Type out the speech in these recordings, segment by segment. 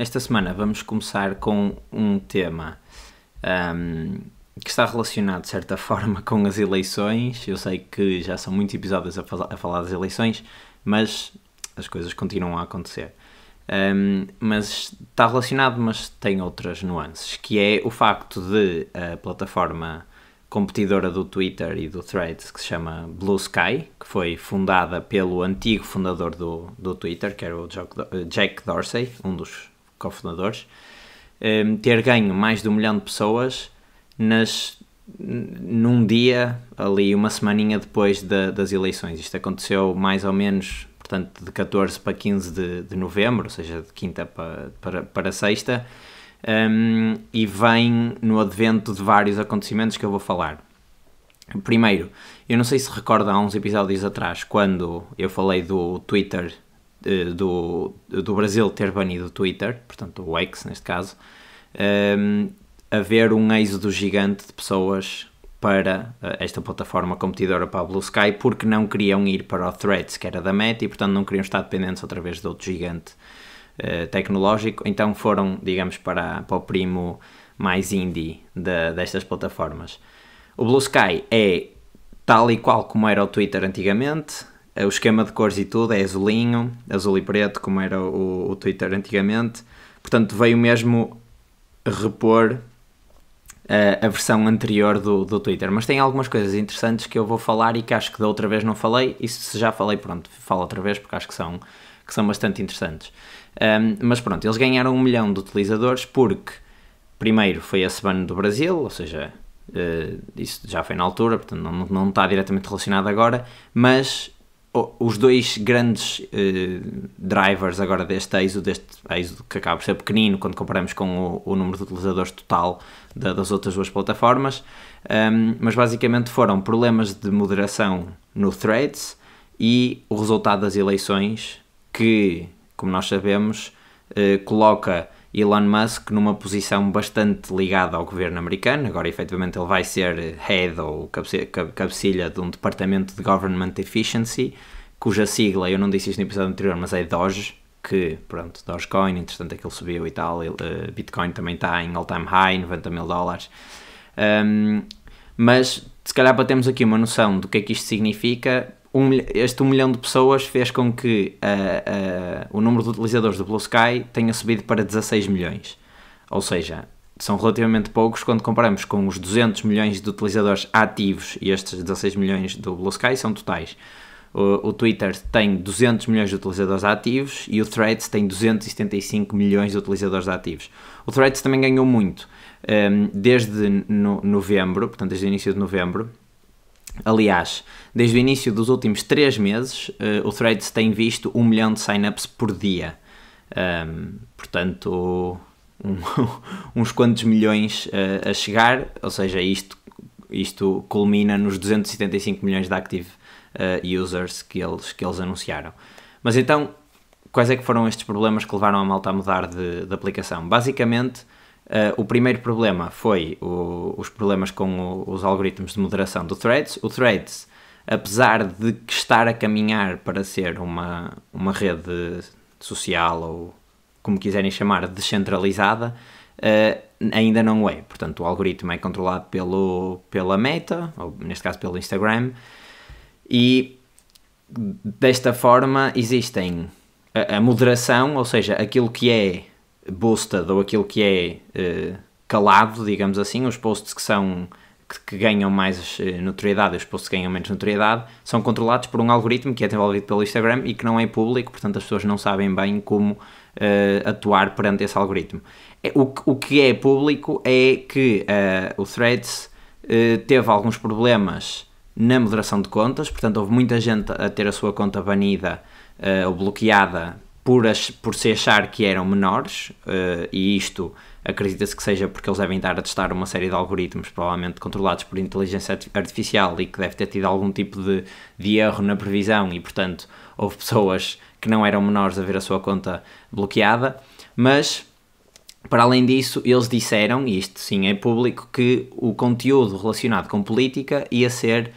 Esta semana vamos começar com um tema que está relacionado de certa forma com as eleições. Eu sei que já são muitos episódios a falar das eleições, mas as coisas continuam a acontecer. Mas está relacionado, mas tem outras nuances, que é o facto de a plataforma competidora do Twitter e do Threads, que se chama Blue Sky, que foi fundada pelo antigo fundador do Twitter, que era o Jack Dorsey, um dos cofundadores, ter ganho mais de 1 milhão de pessoas num dia, ali uma semaninha depois das eleições. Isto aconteceu mais ou menos, portanto, de 14 para 15 de novembro, ou seja, de quinta para sexta, e vem no advento de vários acontecimentos que eu vou falar. Primeiro, eu não sei se recorda há uns episódios atrás, quando eu falei do Twitter, do Brasil ter banido o Twitter, portanto o X neste caso, haver um êxodo gigante de pessoas para esta plataforma competidora para a Blue Sky, porque não queriam ir para o Threads, que era da Meta, e portanto não queriam estar dependentes outra vez de outro gigante tecnológico, então foram, digamos, para o primo mais indie destas plataformas. O Blue Sky é tal e qual como era o Twitter antigamente, o esquema de cores e tudo é azulinho, azul e preto, como era o Twitter antigamente, portanto veio mesmo repor a versão anterior do Twitter, mas tem algumas coisas interessantes que eu vou falar e que acho que da outra vez não falei, e se já falei, pronto, falo outra vez porque acho que são bastante interessantes. Mas pronto, eles ganharam 1 milhão de utilizadores porque, primeiro, foi a semana do Brasil, ou seja, isso já foi na altura, portanto não está diretamente relacionado agora, mas os dois grandes drivers agora deste êxodo que acaba por ser pequenino quando comparamos com o número de utilizadores total das outras duas plataformas, mas basicamente foram problemas de moderação no Threads e o resultado das eleições que, como nós sabemos, coloca Elon Musk numa posição bastante ligada ao governo americano. Agora, efetivamente, ele vai ser head ou cabecilha de um departamento de Government Efficiency, cuja sigla, eu não disse isto no episódio anterior, mas é Doge, que, pronto, Dogecoin, entretanto aquilo subiu e tal, Bitcoin também está em all-time high, $90 mil. Mas, se calhar para termos aqui uma noção do que é que isto significa, este 1 milhão de pessoas fez com que o número de utilizadores do Blue Sky tenha subido para 16 milhões. Ou seja, são relativamente poucos quando comparamos com os 200 milhões de utilizadores ativos, e estes 16 milhões do Blue Sky são totais. O Twitter tem 200 milhões de utilizadores ativos e o Threads tem 275 milhões de utilizadores ativos. O Threads também ganhou muito desde novembro, portanto desde o início de novembro. Aliás, desde o início dos últimos 3 meses, o Threads tem visto 1 milhão de sign-ups por dia. Portanto, uns quantos milhões a chegar, ou seja, isto culmina nos 275 milhões de active users que eles anunciaram. Mas então, quais é que foram estes problemas que levaram a malta a mudar de aplicação? Basicamente, o primeiro problema foi os problemas com os algoritmos de moderação do Threads. O Threads, apesar de estar a caminhar para ser uma rede social, ou como quiserem chamar, descentralizada, ainda não é. Portanto, o algoritmo é controlado pela Meta, ou neste caso pelo Instagram, e desta forma existem a moderação, ou seja, aquilo que é boosted ou aquilo que é calado, digamos assim, os posts que ganham mais notoriedade e os posts que ganham menos notoriedade são controlados por um algoritmo que é desenvolvido pelo Instagram e que não é público, portanto as pessoas não sabem bem como atuar perante esse algoritmo. O que é público é que o Threads teve alguns problemas na moderação de contas, portanto houve muita gente a ter a sua conta banida ou bloqueada por se achar que eram menores, e isto acredita-se que seja porque eles devem estar a testar uma série de algoritmos, provavelmente controlados por inteligência artificial, e que deve ter tido algum tipo de erro na previsão, e portanto houve pessoas que não eram menores a ver a sua conta bloqueada. Mas, para além disso, eles disseram, e isto sim é público, que o conteúdo relacionado com política ia ser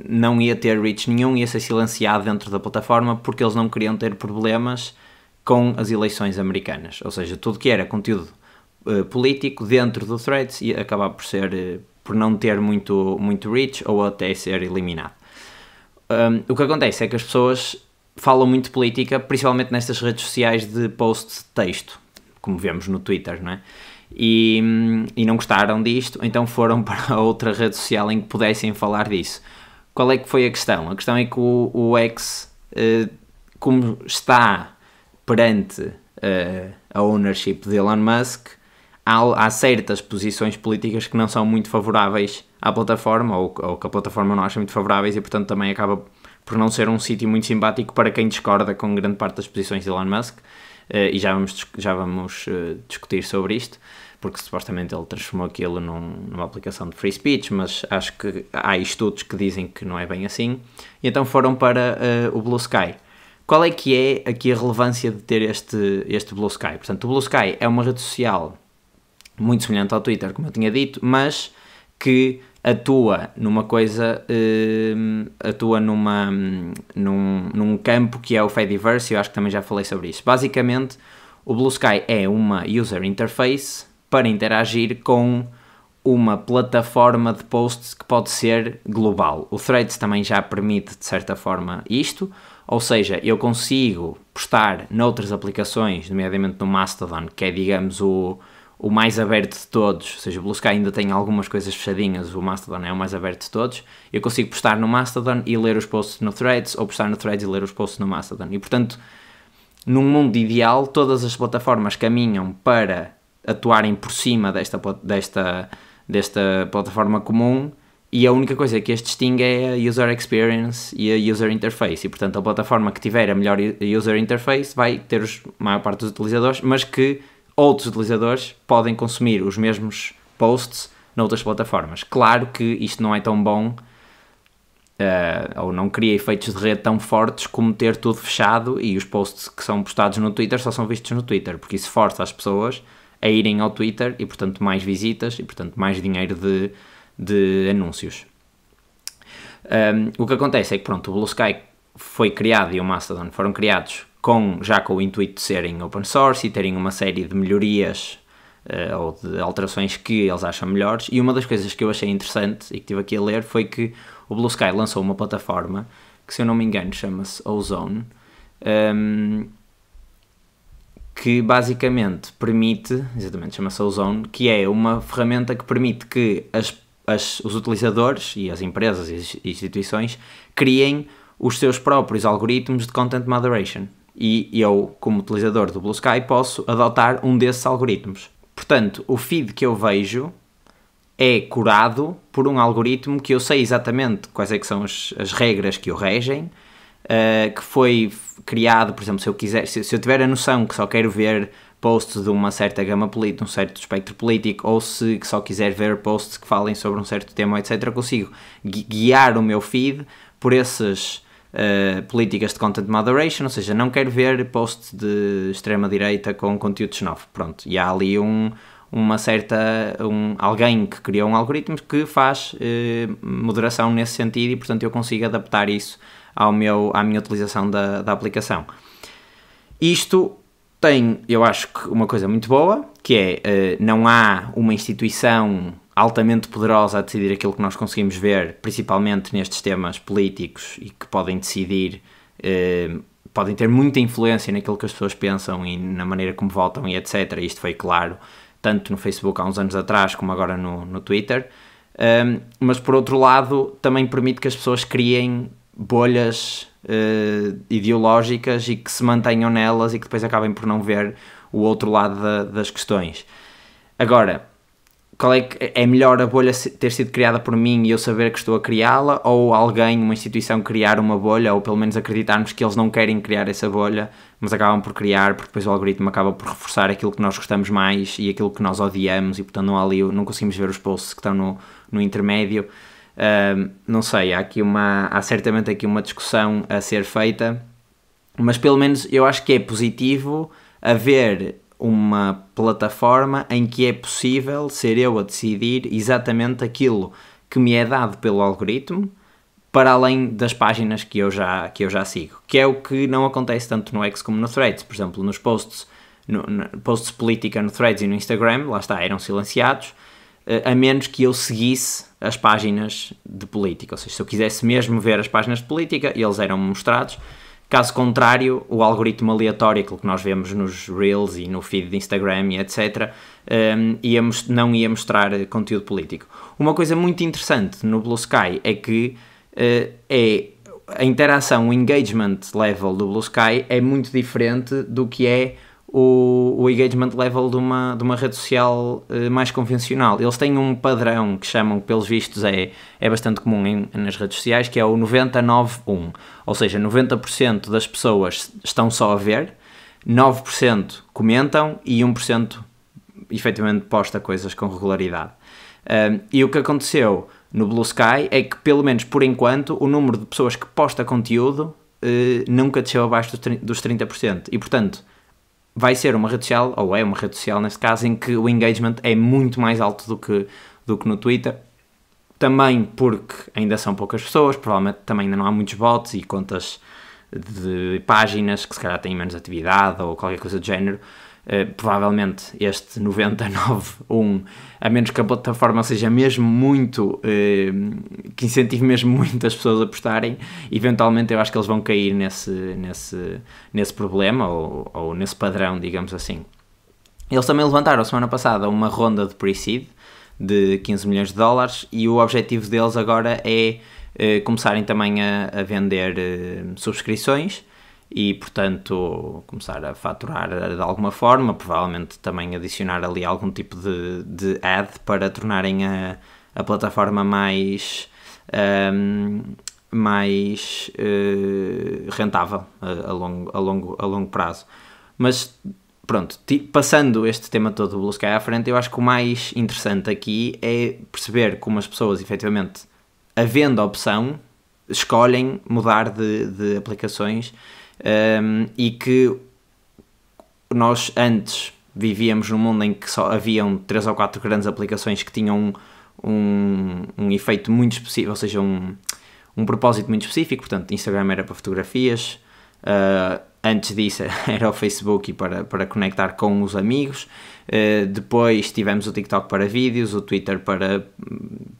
não ia ter reach nenhum, ia ser silenciado dentro da plataforma, porque eles não queriam ter problemas com as eleições americanas, ou seja, tudo que era conteúdo político dentro do Threads ia acabar por não ter muito reach ou até ser eliminado. O que acontece é que as pessoas falam muito de política, principalmente nestas redes sociais de post de texto, como vemos no Twitter, não é? E não gostaram disto, então foram para outra rede social em que pudessem falar disso. Qual é que foi a questão? A questão é que o X, como está perante a ownership de Elon Musk, há certas posições políticas que não são muito favoráveis à plataforma, ou que a plataforma não acha muito favoráveis, e portanto também acaba por não ser um sítio muito simpático para quem discorda com grande parte das posições de Elon Musk, e já vamos discutir sobre isto, porque supostamente ele transformou aquilo numa aplicação de free speech, mas acho que há estudos que dizem que não é bem assim, e então foram para o Blue Sky. Qual é que é aqui a relevância de ter este Blue Sky? Portanto, o Blue Sky é uma rede social muito semelhante ao Twitter, como eu tinha dito, mas que atua numa coisa, num campo que é o Fediverse, e eu acho que também já falei sobre isso. Basicamente, o Blue Sky é uma user interface para interagir com uma plataforma de posts que pode ser global. O Threads também já permite, de certa forma, isto, ou seja, eu consigo postar noutras aplicações, nomeadamente no Mastodon, que é, digamos, o mais aberto de todos, ou seja, o Blue Sky ainda tem algumas coisas fechadinhas, o Mastodon é o mais aberto de todos, eu consigo postar no Mastodon e ler os posts no Threads, ou postar no Threads e ler os posts no Mastodon. E, portanto, num mundo ideal, todas as plataformas caminham para atuarem por cima desta plataforma comum, e a única coisa que as distingue é a user experience e a user interface, e portanto a plataforma que tiver a melhor user interface vai ter a maior parte dos utilizadores, mas que outros utilizadores podem consumir os mesmos posts noutras plataformas. Claro que isto não é tão bom, ou não cria efeitos de rede tão fortes como ter tudo fechado e os posts que são postados no Twitter só são vistos no Twitter, porque isso força as pessoas a irem ao Twitter e, portanto, mais visitas e, portanto, mais dinheiro de anúncios. O que acontece é que, pronto, o Blue Sky foi criado e o Mastodon foram criados já com o intuito de serem open source e terem uma série de melhorias ou de alterações que eles acham melhores, e uma das coisas que eu achei interessante e que estive aqui a ler foi que o Blue Sky lançou uma plataforma que, se eu não me engano, chama-se Ozone, que basicamente permite, exatamente, chama-se Ozone, que é uma ferramenta que permite que os utilizadores e as empresas e as instituições criem os seus próprios algoritmos de content moderation. E eu, como utilizador do Blue Sky, posso adotar um desses algoritmos. Portanto, o feed que eu vejo é curado por um algoritmo que eu sei exatamente quais é que são as regras que o regem, que foi criado, por exemplo, se eu tiver a noção que só quero ver posts de uma certa gama política, um certo espectro político, ou se só quiser ver posts que falem sobre um certo tema, etc., consigo guiar o meu feed por essas políticas de content moderation, ou seja, não quero ver posts de extrema-direita com conteúdo xenófobo, pronto, e há ali alguém que criou um algoritmo que faz moderação nesse sentido, e portanto eu consigo adaptar isso à minha utilização da aplicação. Isto tem, eu acho que uma coisa muito boa, que é, não há uma instituição altamente poderosa a decidir aquilo que nós conseguimos ver, principalmente nestes temas políticos, e que podem decidir, podem ter muita influência naquilo que as pessoas pensam e na maneira como votam e etc. Isto foi claro tanto no Facebook há uns anos atrás como agora no Twitter, mas por outro lado também permite que as pessoas criem bolhas ideológicas e que se mantenham nelas e que depois acabem por não ver o outro lado das questões. Agora, qual é melhor a bolha ter sido criada por mim e eu saber que estou a criá-la, ou alguém, uma instituição, criar uma bolha, ou pelo menos acreditarmos que eles não querem criar essa bolha, mas acabam por criar, porque depois o algoritmo acaba por reforçar aquilo que nós gostamos mais e aquilo que nós odiamos, e portanto não conseguimos ver os posts que estão no intermédio. Não sei, há certamente aqui uma discussão a ser feita, mas pelo menos eu acho que é positivo haver uma plataforma em que é possível ser eu a decidir exatamente aquilo que me é dado pelo algoritmo, para além das páginas que eu já sigo, que é o que não acontece tanto no X como no Threads. Por exemplo, nos posts de política no Threads e no Instagram, lá está, eram silenciados, a menos que eu seguisse as páginas de política. Ou seja, se eu quisesse mesmo ver as páginas de política, eles eram mostrados. Caso contrário, o algoritmo aleatório, aquilo que nós vemos nos Reels e no feed de Instagram e etc., não ia mostrar conteúdo político. Uma coisa muito interessante no Blue Sky é que a interação, o engagement level do Blue Sky é muito diferente do que é o engagement level de uma rede social mais convencional. Eles têm um padrão que chamam, pelos vistos, é bastante comum nas redes sociais, que é o 90-9-1. Ou seja, 90% das pessoas estão só a ver, 9% comentam e 1% efetivamente posta coisas com regularidade. E o que aconteceu no Blue Sky é que, pelo menos por enquanto, o número de pessoas que posta conteúdo nunca desceu abaixo dos 30%. E, portanto, vai ser uma rede social, ou é uma rede social neste caso, em que o engagement é muito mais alto do que no Twitter. Também porque ainda são poucas pessoas, provavelmente também ainda não há muitos bots e contas de páginas que se calhar têm menos atividade ou qualquer coisa do género. Provavelmente este 99.1, a menos que a plataforma seja mesmo muito que incentive mesmo muito as pessoas a postarem, eventualmente eu acho que eles vão cair nesse problema ou nesse padrão, digamos assim. Eles também levantaram semana passada uma ronda de pre-seed de 15 milhões de dólares e o objetivo deles agora é começarem também a vender subscrições e, portanto, começar a faturar de alguma forma, provavelmente também adicionar ali algum tipo de ad para tornarem a plataforma mais rentável a longo prazo. Mas, pronto, passando este tema todo do Blue Sky à frente, eu acho que o mais interessante aqui é perceber como as pessoas, efetivamente, havendo a opção, escolhem mudar de aplicações. E que nós antes vivíamos num mundo em que só haviam 3 ou 4 grandes aplicações que tinham um efeito muito específico, ou seja, um propósito muito específico. Portanto, Instagram era para fotografias, antes disso era o Facebook para conectar com os amigos, depois tivemos o TikTok para vídeos, o Twitter para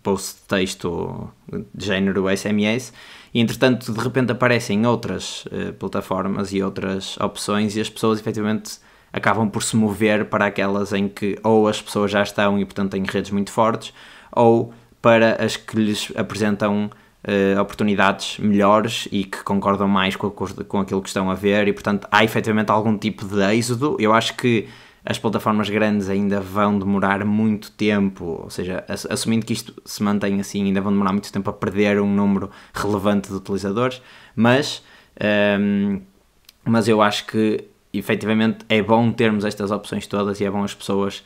post de texto de género SMS. E, entretanto, de repente aparecem outras plataformas e outras opções e as pessoas, efetivamente, acabam por se mover para aquelas em que ou as pessoas já estão e, portanto, têm redes muito fortes, ou para as que lhes apresentam oportunidades melhores e que concordam mais com aquilo que estão a ver e, portanto, há, efetivamente, algum tipo de êxodo. Eu acho que as plataformas grandes ainda vão demorar muito tempo, ou seja, assumindo que isto se mantém assim, ainda vão demorar muito tempo a perder um número relevante de utilizadores, mas eu acho que efetivamente é bom termos estas opções todas e é bom as pessoas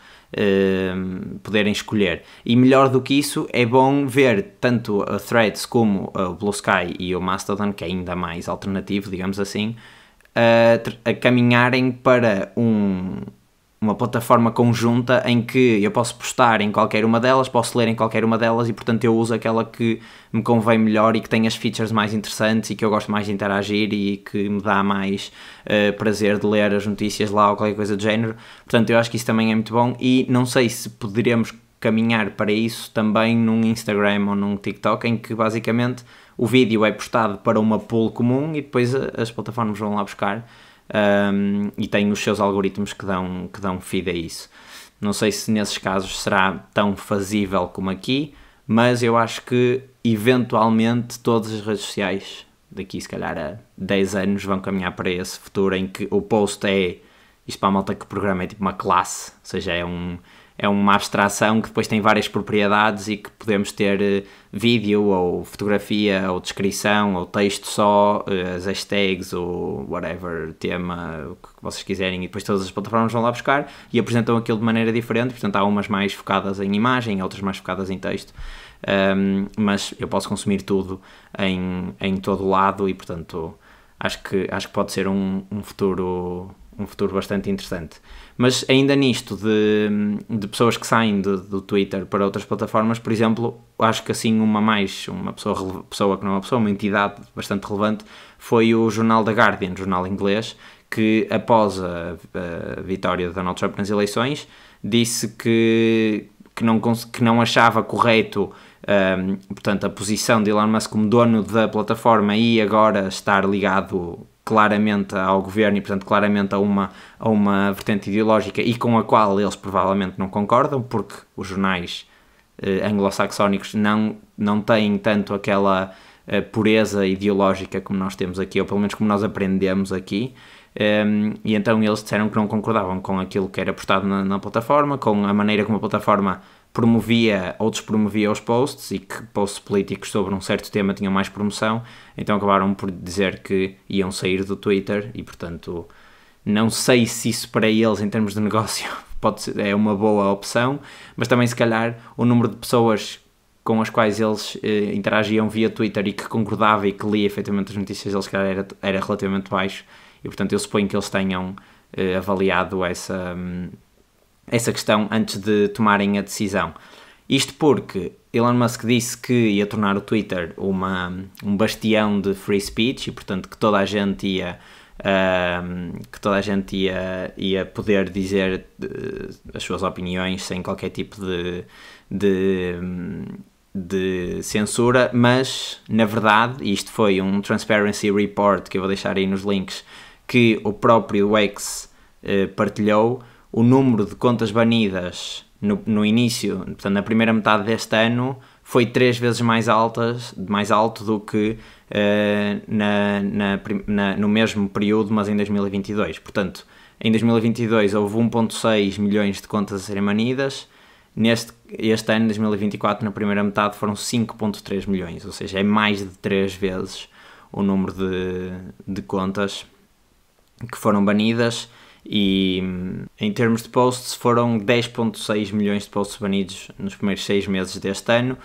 poderem escolher. E melhor do que isso, é bom ver tanto a Threads como o Blue Sky e o Mastodon, que é ainda mais alternativo, digamos assim, a caminharem para uma plataforma conjunta em que eu posso postar em qualquer uma delas, posso ler em qualquer uma delas e, portanto, eu uso aquela que me convém melhor e que tem as features mais interessantes e que eu gosto mais de interagir e que me dá mais prazer de ler as notícias lá ou qualquer coisa do género. Portanto, eu acho que isso também é muito bom e não sei se poderemos caminhar para isso também num Instagram ou num TikTok, em que basicamente o vídeo é postado para uma pool comum e depois as plataformas vão lá buscar. E tem os seus algoritmos que dão feed a isso. Não sei se nesses casos será tão fazível como aqui, mas eu acho que eventualmente todas as redes sociais daqui se calhar a 10 anos vão caminhar para esse futuro em que o post isto para a malta que o programa é tipo uma classe, ou seja, é uma abstração que depois tem várias propriedades e que podemos ter vídeo ou fotografia ou descrição ou texto só, as hashtags ou whatever, tema, o que vocês quiserem, e depois todas as plataformas vão lá buscar e apresentam aquilo de maneira diferente. Portanto, há umas mais focadas em imagem, outras mais focadas em texto, mas eu posso consumir tudo em todo o lado e, portanto, acho que pode ser um futuro um futuro bastante interessante. Mas ainda nisto de pessoas que saem do Twitter para outras plataformas, por exemplo, acho que assim uma pessoa que não é uma pessoa, uma entidade bastante relevante, foi o jornal The Guardian, jornal inglês, que após a vitória de Donald Trump nas eleições, disse que não achava correto portanto, a posição de Elon Musk como dono da plataforma e agora estar ligado claramente ao governo e, portanto, claramente a uma vertente ideológica e com a qual eles provavelmente não concordam, porque os jornais anglo-saxónicos não têm tanto aquela pureza ideológica como nós temos aqui, ou pelo menos como nós aprendemos aqui. E então eles disseram que não concordavam com aquilo que era postado na plataforma, com a maneira como a plataforma promovia ou despromovia os posts e que posts políticos sobre um certo tema tinham mais promoção, então acabaram por dizer que iam sair do Twitter e, portanto, não sei se isso para eles em termos de negócio é uma boa opção, mas também se calhar o número de pessoas com as quais eles interagiam via Twitter e que concordava e que lia efetivamente as notícias deles, se calhar era relativamente baixo e, portanto, eu suponho que eles tenham avaliado essa questão antes de tomarem a decisão. Isto porque Elon Musk disse que ia tornar o Twitter um bastião de free speech e, portanto, que toda a gente ia poder dizer as suas opiniões sem qualquer tipo de censura, mas, na verdade, isto foi um Transparency Report, que eu vou deixar aí nos links, que o próprio X partilhou. O número de contas banidas no início, portanto, na primeira metade deste ano, foi 3 vezes mais alto do que no mesmo período, mas em 2022. Portanto, em 2022 houve 1.6 milhões de contas a serem banidas. Este ano, 2024, na primeira metade, foram 5.3 milhões, ou seja, é mais de 3 vezes o número de contas que foram banidas. E em termos de posts foram 10.6 milhões de posts banidos nos primeiros 6 meses deste ano,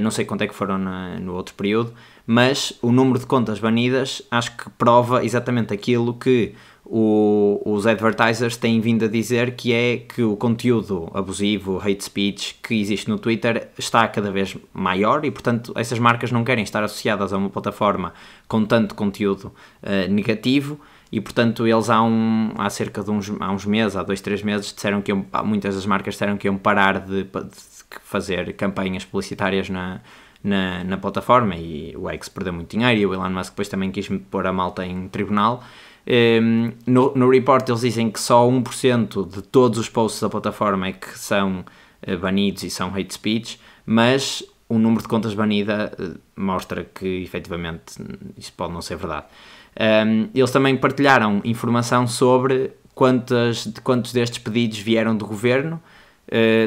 não sei quanto é que foram no outro período, mas o número de contas banidas acho que prova exatamente aquilo que os advertisers têm vindo a dizer, que é que o conteúdo abusivo, hate speech que existe no Twitter está cada vez maior e, portanto, essas marcas não querem estar associadas a uma plataforma com tanto conteúdo negativo. E, portanto, eles há cerca de uns meses, há 2-3 meses, disseram que muitas das marcas disseram que iam parar de fazer campanhas publicitárias na plataforma, e o X perdeu muito dinheiro e o Elon Musk depois também quis pôr a malta em tribunal. No report eles dizem que só 1% de todos os posts da plataforma é que são banidos e são hate speech, mas o número de contas banida mostra que efetivamente isso pode não ser verdade. Eles também partilharam informação sobre quantos destes pedidos vieram do governo.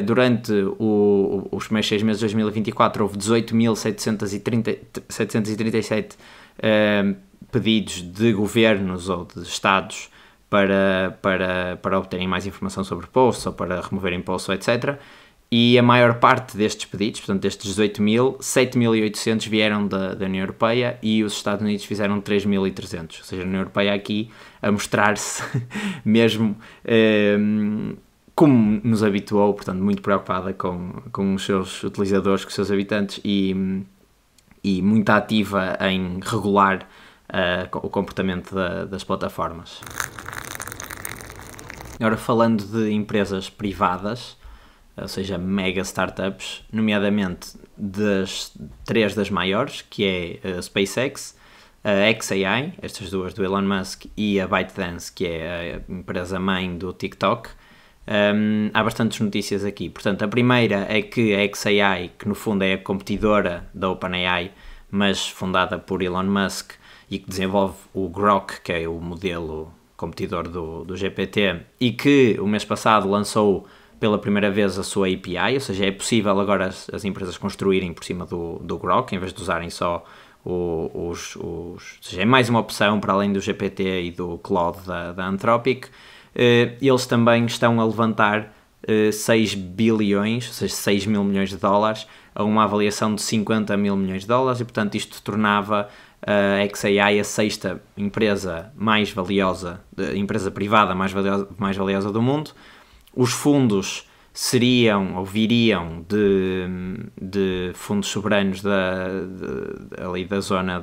Durante os primeiros 6 meses de 2024 houve 18.737 pedidos de governos ou de estados para obterem mais informação sobre posts ou para removerem posts, etc. E a maior parte destes pedidos, portanto destes 18.000, 7.800 vieram da União Europeia e os Estados Unidos fizeram 3.300. Ou seja, a União Europeia aqui a mostrar-se mesmo como nos habituou, portanto muito preocupada com os seus utilizadores, com os seus habitantes e muito ativa em regular o comportamento das plataformas. Agora, falando de empresas privadas, ou seja, mega startups, nomeadamente das 3 das maiores, que é a SpaceX, a xAI, estas duas do Elon Musk, e a ByteDance, que é a empresa-mãe do TikTok. Há bastantes notícias aqui. Portanto, a primeira é que a xAI, que no fundo é a competidora da OpenAI, mas fundada por Elon Musk e que desenvolve o Grok, que é o modelo competidor do GPT, e que o mês passado lançou pela primeira vez a sua API, ou seja, é possível agora as empresas construírem por cima do Grok, em vez de usarem só ou seja, é mais uma opção para além do GPT e do Claude da Anthropic. Eles também estão a levantar 6 bilhões, ou seja, 6 mil milhões de dólares, a uma avaliação de 50 mil milhões de dólares, e portanto isto tornava a XAI a sexta empresa mais valiosa, empresa privada mais valiosa do mundo. Os fundos seriam ou viriam de fundos soberanos ali da zona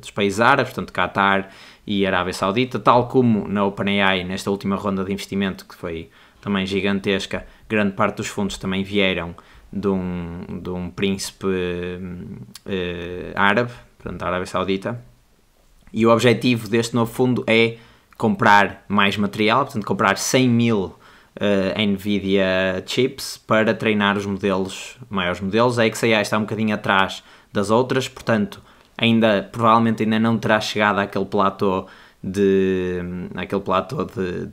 dos países árabes, portanto Qatar e Arábia Saudita, tal como na OpenAI, nesta última ronda de investimento, que foi também gigantesca, grande parte dos fundos também vieram de um príncipe árabe, portanto da Arábia Saudita, e o objetivo deste novo fundo é comprar mais material, portanto comprar 100 mil NVIDIA chips para treinar os maiores modelos. A XAI está um bocadinho atrás das outras, portanto provavelmente ainda não terá chegado àquele platô de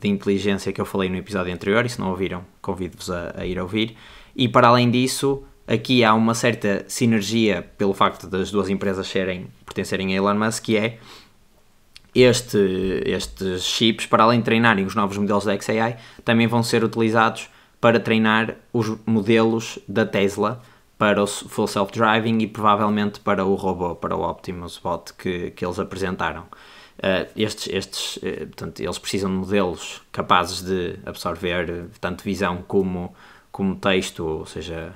inteligência que eu falei no episódio anterior, e se não ouviram, convido-vos a ir ouvir. E para além disso, aqui há uma certa sinergia pelo facto das duas empresas pertencerem a Elon Musk, que é estes chips, para além de treinarem os novos modelos da XAI, também vão ser utilizados para treinar os modelos da Tesla para o Full Self-Driving e provavelmente para o robô, para o Optimus Bot que eles apresentaram. Portanto, eles precisam de modelos capazes de absorver tanto visão como texto, ou seja,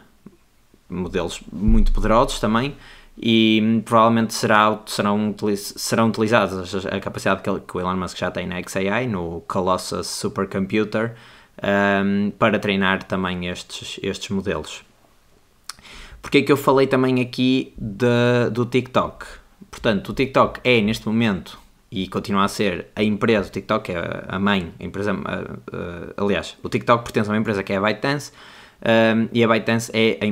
modelos muito poderosos também, e provavelmente serão utilizados a capacidade que o Elon Musk já tem na XAI, no Colossus Supercomputer, para treinar também estes modelos. Porque é que eu falei também aqui do TikTok? Portanto, o TikTok é neste momento, e continua a ser, a empresa, o TikTok é a mãe, a empresa, aliás, o TikTok pertence a uma empresa que é a ByteDance, e a ByteDance é a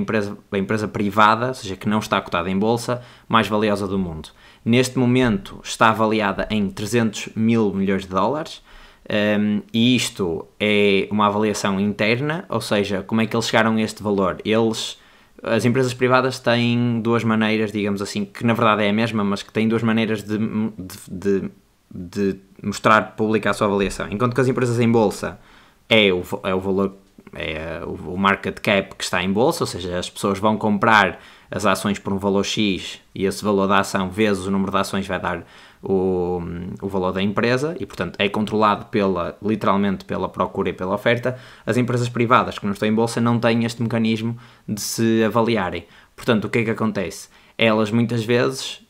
empresa privada, ou seja, que não está cotada em bolsa, mais valiosa do mundo. Neste momento está avaliada em 300 mil milhões de dólares, e isto é uma avaliação interna, ou seja, como é que eles chegaram a este valor? As empresas privadas têm duas maneiras, digamos assim, que na verdade é a mesma, mas que têm duas maneiras de mostrar pública a sua avaliação. Enquanto que as empresas em bolsa é o valor, o market cap que está em bolsa, ou seja, as pessoas vão comprar as ações por um valor X e esse valor da ação vezes o número de ações vai dar o valor da empresa e, portanto, é controlado literalmente pela procura e pela oferta. As empresas privadas que não estão em bolsa não têm este mecanismo de se avaliarem. Portanto, o que é que acontece? Elas muitas vezes,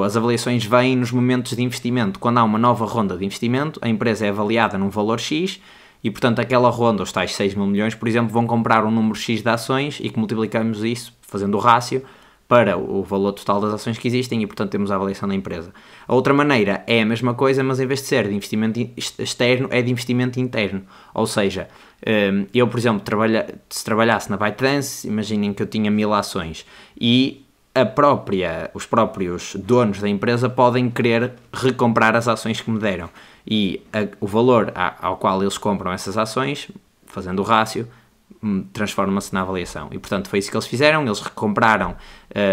as avaliações vêm nos momentos de investimento. Quando há uma nova ronda de investimento, a empresa é avaliada num valor X e, portanto, aquela ronda, os tais 6 mil milhões, por exemplo, vão comprar um número X de ações e que multiplicamos isso, fazendo o rácio, para o valor total das ações que existem e, portanto, temos a avaliação da empresa. A outra maneira é a mesma coisa, mas em vez de ser de investimento externo, é de investimento interno. Ou seja, eu, por exemplo, se trabalhasse na ByteDance, imaginem que eu tinha 1000 ações e os próprios donos da empresa podem querer recomprar as ações que me deram. E o valor ao qual eles compram essas ações, fazendo o rácio, transforma-se na avaliação. E, portanto, foi isso que eles fizeram. Eles recompraram,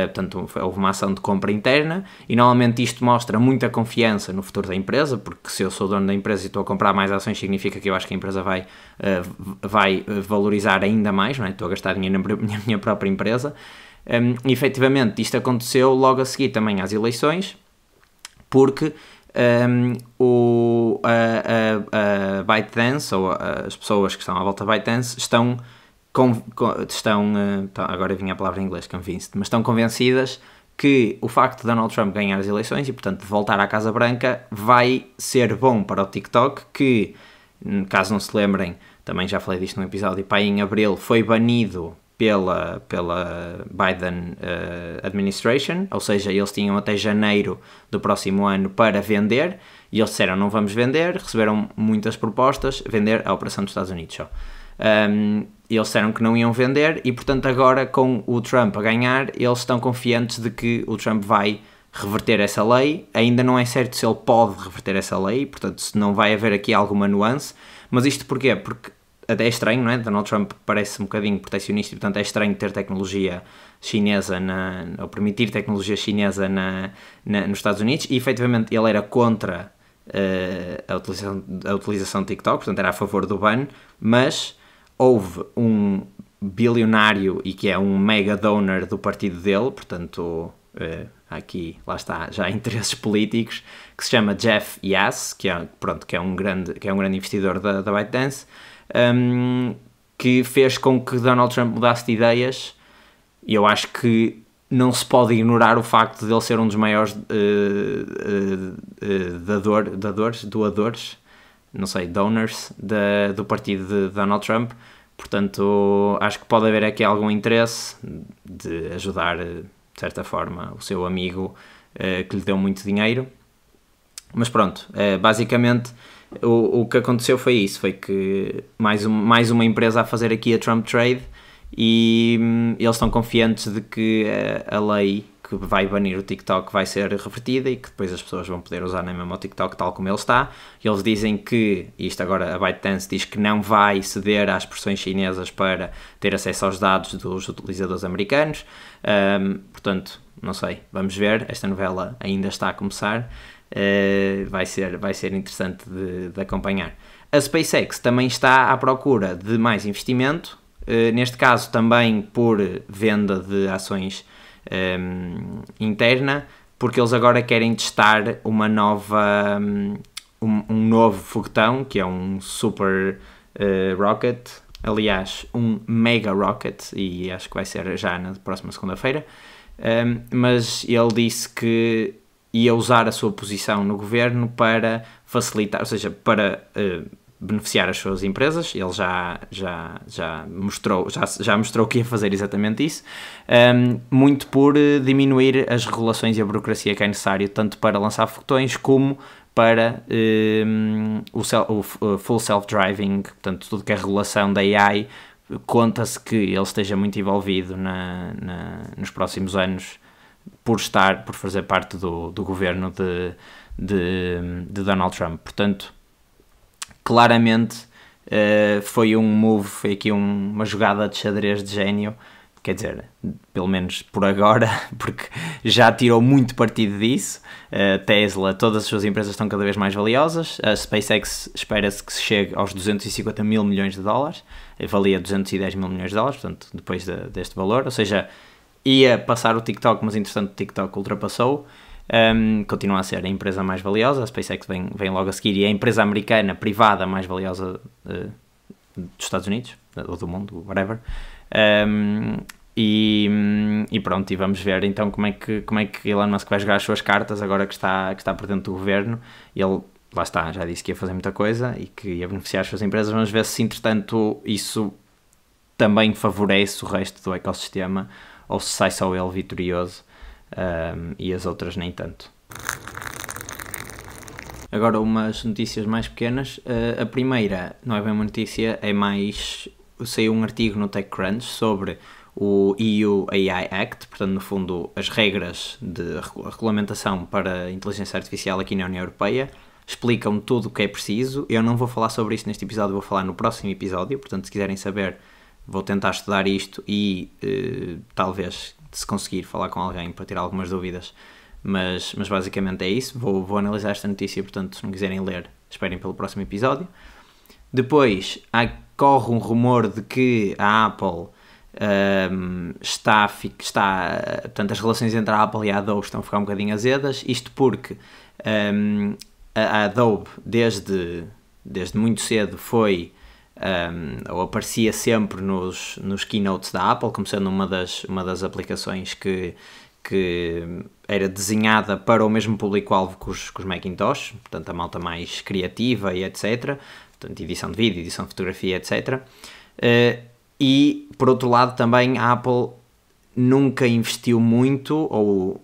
portanto, houve uma ação de compra interna e, normalmente, isto mostra muita confiança no futuro da empresa, porque se eu sou dono da empresa e estou a comprar mais ações, significa que eu acho que a empresa vai valorizar ainda mais, não é? Estou a gastar dinheiro na minha própria empresa. E, efetivamente, isto aconteceu logo a seguir também às eleições, porque a ByteDance, ou as pessoas que estão à volta da ByteDance, agora vinha a palavra em inglês, convinced, mas estão convencidas que o facto de Donald Trump ganhar as eleições e, portanto, de voltar à Casa Branca vai ser bom para o TikTok, que, caso não se lembrem, também já falei disto num episódio, em abril foi banido pela Biden Administration, ou seja, eles tinham até janeiro do próximo ano para vender, e eles disseram não vamos vender, receberam muitas propostas, vender a operação dos Estados Unidos só. E eles disseram que não iam vender, e portanto agora com o Trump a ganhar, eles estão confiantes de que o Trump vai reverter essa lei. Ainda não é certo se ele pode reverter essa lei, portanto se não vai haver aqui alguma nuance, mas isto porquê? Porque até é estranho, não é? Donald Trump parece um bocadinho proteccionista e, portanto, é estranho ter tecnologia chinesa, ou permitir tecnologia chinesa nos Estados Unidos, e, efetivamente, ele era contra a utilização de TikTok, portanto, era a favor do ban, mas houve um bilionário e que é um mega donor do partido dele, portanto, há aqui, lá está, já há interesses políticos, que se chama Jeff Yass, que é um grande investidor da ByteDance, que fez com que Donald Trump mudasse de ideias, e eu acho que não se pode ignorar o facto de ele ser um dos maiores doadores, não sei, donors do partido de Donald Trump. Portanto, acho que pode haver aqui algum interesse de ajudar, de certa forma, o seu amigo que lhe deu muito dinheiro. Mas pronto, basicamente o que aconteceu foi isso, foi que mais uma empresa a fazer aqui a Trump Trade, e eles estão confiantes de que a lei que vai banir o TikTok vai ser revertida e que depois as pessoas vão poder usar nem mesmo o TikTok tal como ele está. Eles dizem que, isto agora a ByteDance diz que não vai ceder às pressões chinesas para ter acesso aos dados dos utilizadores americanos. Portanto, não sei, vamos ver, esta novela ainda está a começar, vai ser interessante de acompanhar. A SpaceX também está à procura de mais investimento, neste caso também por venda de ações interna, porque eles agora querem testar uma nova um novo foguetão, que é um super rocket, aliás um mega rocket, e acho que vai ser já na próxima segunda-feira, mas ele disse que ia usar a sua posição no governo para facilitar, ou seja, para beneficiar as suas empresas. Ele já mostrou que ia fazer exatamente isso, muito por diminuir as regulações e a burocracia que é necessário, tanto para lançar foguetões como para o full self-driving, portanto tudo que é regulação da AI. Conta-se que ele esteja muito envolvido nos próximos anos por fazer parte do governo de Donald Trump. Portanto, claramente foi um move, foi aqui uma jogada de xadrez de gênio, quer dizer, pelo menos por agora, porque já tirou muito partido disso. Tesla, todas as suas empresas estão cada vez mais valiosas. A SpaceX espera-se que se chegue aos 250 mil milhões de dólares, valia 210 mil milhões de dólares, portanto, depois deste valor, ou seja, ia passar o TikTok, mas entretanto o TikTok ultrapassou. Continua a ser a empresa mais valiosa, a SpaceX vem logo a seguir, e é a empresa americana privada mais valiosa dos Estados Unidos, ou do mundo, whatever. E pronto, e vamos ver então como é que Elon Musk vai jogar as suas cartas agora que está por dentro do governo. Ele, lá está, já disse que ia fazer muita coisa e que ia beneficiar as suas empresas. Vamos ver se entretanto isso também favorece o resto do ecossistema ou se sai só ele vitorioso, e as outras nem tanto. Agora umas notícias mais pequenas. A primeira não é bem uma notícia, é mais... Saiu um artigo no TechCrunch sobre o EU AI Act, portanto, no fundo, as regras de regulamentação para a inteligência artificial aqui na União Europeia. Explicam tudo o que é preciso. Eu não vou falar sobre isto neste episódio, vou falar no próximo episódio, portanto, se quiserem saber, vou tentar estudar isto e talvez, se conseguir, falar com alguém para tirar algumas dúvidas, mas basicamente é isso. Vou analisar esta notícia, portanto, se não quiserem ler, esperem pelo próximo episódio. Depois, corre um rumor de que a Apple portanto, as relações entre a Apple e a Adobe estão a ficar um bocadinho azedas, isto porque a Adobe desde muito cedo foi ou aparecia sempre nos keynotes da Apple, como sendo uma das aplicações que era desenhada para o mesmo público-alvo que os Macintosh, portanto a malta mais criativa e etc, portanto edição de vídeo, edição de fotografia, etc. E por outro lado também a Apple nunca investiu muito, ou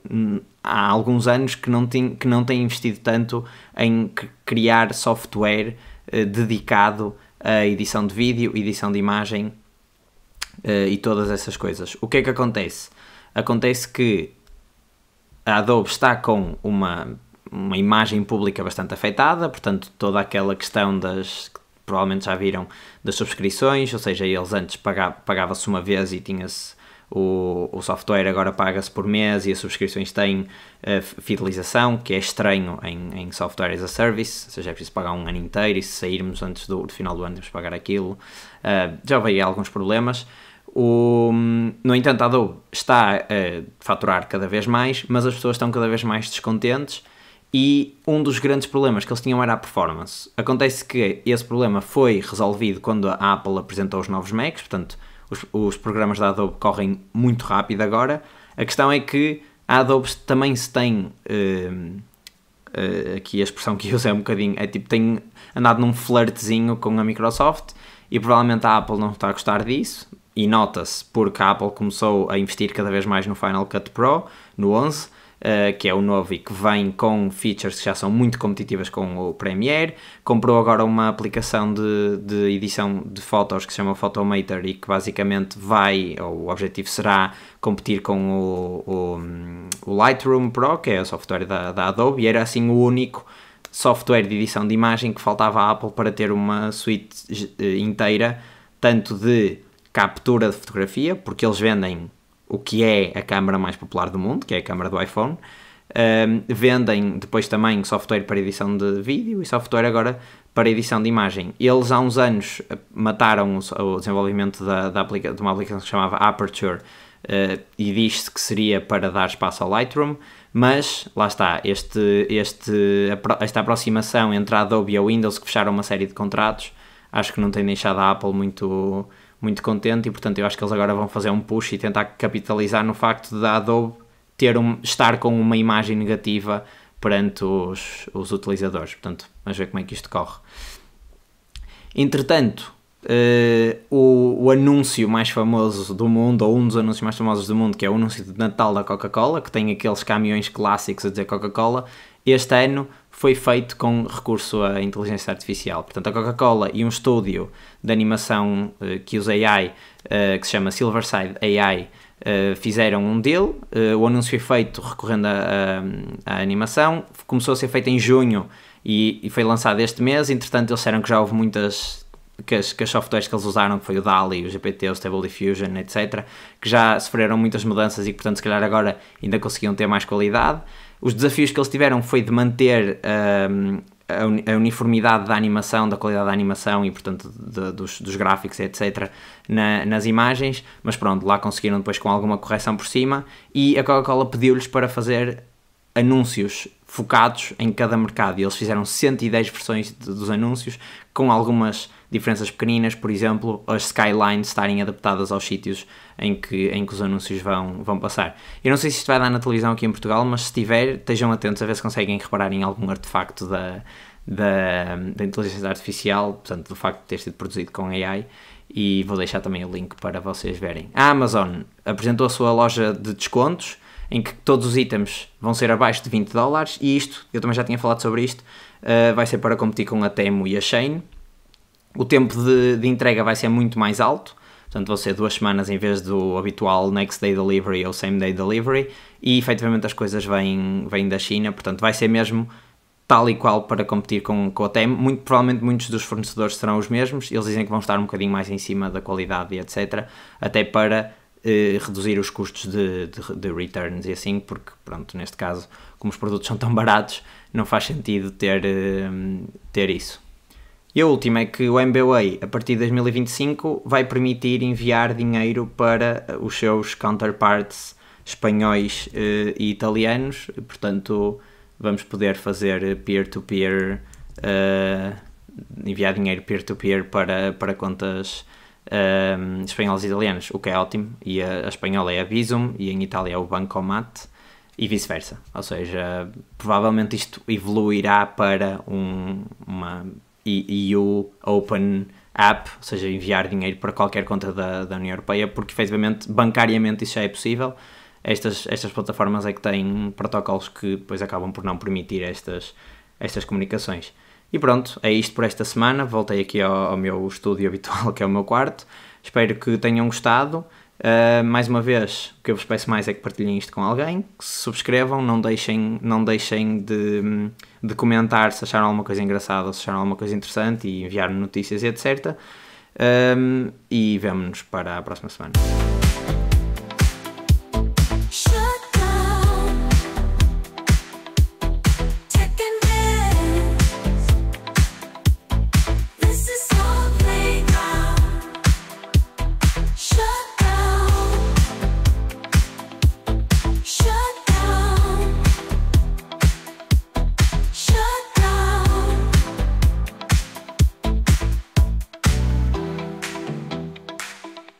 há alguns anos que não tem investido tanto em criar software dedicado a edição de vídeo, edição de imagem e todas essas coisas. O que é que acontece? Acontece que a Adobe está com uma imagem pública bastante afetada, portanto toda aquela questão que provavelmente já viram, das subscrições, ou seja, eles antes pagava-se uma vez e tinha-se o software, agora paga-se por mês e as subscrições têm fidelização, que é estranho em software as a service, ou seja, é preciso pagar um ano inteiro e se sairmos antes do final do ano temos que pagar aquilo. Já veio alguns problemas. No entanto, a Adobe está a faturar cada vez mais, mas as pessoas estão cada vez mais descontentes e um dos grandes problemas que eles tinham era a performance. Acontece que esse problema foi resolvido quando a Apple apresentou os novos Macs, portanto, os programas da Adobe correm muito rápido agora. A questão é que a Adobe também se tem... aqui a expressão que eu uso é um bocadinho... É tipo, tem andado num flirtzinho com a Microsoft e provavelmente a Apple não está a gostar disso. E nota-se porque a Apple começou a investir cada vez mais no Final Cut Pro, no 11, que é o novo e que vem com features que já são muito competitivas com o Premiere. Comprou agora uma aplicação de edição de fotos que se chama Photomator e que basicamente o objetivo será competir com o Lightroom Pro, que é o software da Adobe, e era assim o único software de edição de imagem que faltava à Apple para ter uma suite inteira, tanto de captura de fotografia, porque eles vendem o que é a câmara mais popular do mundo, que é a câmara do iPhone. Vendem depois também software para edição de vídeo e software agora para edição de imagem. Eles há uns anos mataram o desenvolvimento de uma aplicação que se chamava Aperture e diz-se que seria para dar espaço ao Lightroom, mas lá está, esta aproximação entre a Adobe e a Windows, que fecharam uma série de contratos, acho que não tem deixado a Apple muito contente, e portanto eu acho que eles agora vão fazer um push e tentar capitalizar no facto da Adobe estar com uma imagem negativa perante os utilizadores. Portanto, vamos ver como é que isto corre. Entretanto, o anúncio mais famoso do mundo, ou um dos anúncios mais famosos do mundo, que é o anúncio de Natal da Coca-Cola, que tem aqueles caminhões clássicos a dizer Coca-Cola, este ano foi feito com recurso à inteligência artificial. Portanto, a Coca-Cola e um estúdio de animação que usa AI, que se chama Silverside AI, fizeram um deal. O anúncio foi feito recorrendo à animação. Começou a ser feito em junho e foi lançado este mês. Entretanto, eles disseram que já houve muitas... Que as softwares que eles usaram, que foi o DALL-E, o GPT, o Stable Diffusion, etc., que já sofreram muitas mudanças e que, portanto, se calhar agora ainda conseguiam ter mais qualidade. Os desafios que eles tiveram foi de manter a uniformidade da animação, da qualidade da animação e, portanto, dos gráficos, etc., nas imagens, mas pronto, lá conseguiram depois com alguma correção por cima, e a Coca-Cola pediu-lhes para fazer anúncios focados em cada mercado, e eles fizeram 110 versões dos anúncios, com algumas diferenças pequeninas, por exemplo, as skylines estarem adaptadas aos sítios em que os anúncios vão passar. Eu não sei se isto vai dar na televisão aqui em Portugal, mas se tiver, estejam atentos a ver se conseguem reparar em algum artefacto da inteligência artificial, portanto, do facto de ter sido produzido com AI, e vou deixar também o link para vocês verem. A Amazon apresentou a sua loja de descontos, em que todos os itens vão ser abaixo de $20, e isto, eu também já tinha falado sobre isto, vai ser para competir com a Temu e a Shein. O tempo de entrega vai ser muito mais alto, portanto vão ser 2 semanas em vez do habitual Next Day Delivery ou Same Day Delivery, e efetivamente as coisas vêm da China, portanto vai ser mesmo tal e qual para competir com a Temu. Muito provavelmente muitos dos fornecedores serão os mesmos, eles dizem que vão estar um bocadinho mais em cima da qualidade e etc, até para reduzir os custos de returns e assim, porque pronto, neste caso, como os produtos são tão baratos, não faz sentido ter isso. E a última é que o MBWay, a partir de 2025, vai permitir enviar dinheiro para os seus counterparts espanhóis e italianos, portanto vamos poder fazer peer-to-peer, enviar dinheiro peer-to-peer para contas espanholas e italianas, o que é ótimo, e a espanhola é a Bizum e em Itália é o Bancomat e vice-versa, ou seja, provavelmente isto evoluirá para uma EU Open App, ou seja, enviar dinheiro para qualquer conta da União Europeia, porque efetivamente bancariamente isso já é possível. Estas plataformas é que têm protocolos que depois acabam por não permitir estas comunicações. E pronto, é isto por esta semana. Voltei aqui ao meu estúdio habitual, que é o meu quarto. Espero que tenham gostado. Mais uma vez, o que eu vos peço mais é que partilhem isto com alguém, que se subscrevam, não deixem de comentar se acharam alguma coisa engraçada ou se acharam alguma coisa interessante e enviar-me notícias e etc. E vemo-nos para a próxima semana.